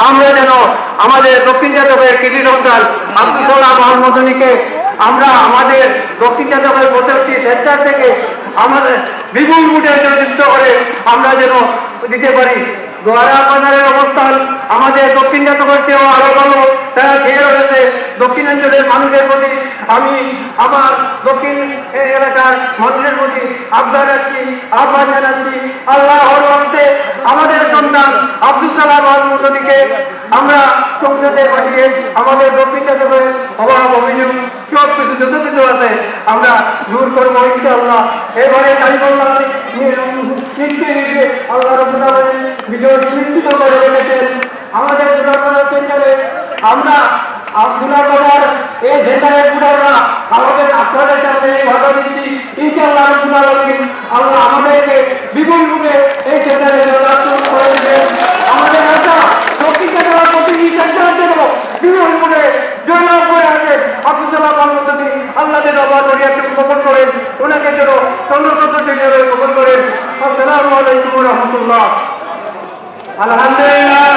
আমরা যেন আমাদের দক্ষিণ যাদবের কৃতি সন্তান আব্দুল সালাম মদনীকে আমরা আমাদের দক্ষিণ যাদবের 65 সেন্টার থেকে আমাদের বিপুল ভোটে জয়যুক্ত করে আমরা যেন দিতে পারি। দোয়ারা বাজারের অবস্থান আমাদের দক্ষিণ যাদবের চেয়েও আরো ভালো, তারা খেয়ে রয়েছে। দক্ষিণাঞ্চলের মানুষের প্রতি আমি আমার দক্ষিণ এলাকার মানুষের প্রতি আহ্বান জানাচ্ছি, আল্লাহর রহমতে আমাদের সন্তান আব্দুল সালাম মদনীকে আমরা সংসদে পাঠিয়ে আমাদের দক্ষিণ যাদবের অভাব অভিযোগ সব কিছু যত কিছু আছে আমরা দূর করবো ইনশাআল্লাহ। এবারে তাই বললাম আল্লাহ রাব্বুল আলামিন বিজয় নিশ্চিত করে রেখেছেন। আমাদের সেন্টারে আমরা আব্দুল্লাহর এই সেন্টারের পুরারা আমাদের আপনাদের সামনে কথা দিচ্ছি ইনশাআল্লাহ রাব্বুল আলামিন আল্লাহ আমাদেরকে বিপুল রূপে এই সেন্টারে করে দেবেন। আমাদের আশা দক্ষিণ যাদবের প্রতিটি সেন্টারের জন্য বিপুল রূপে জয়লাভ করে আসেন আব্দুল সালাম মদনী। আল্লাহ যেন আবার দরিয়াকে কবুল করেন, ওনাকে যেন সন্ন্যত হিসেবে কবুল করেন। আসসালামু আলাইকুম ওয়া রাহমাতুল্লাহ। আলহামদুলিল্লাহ।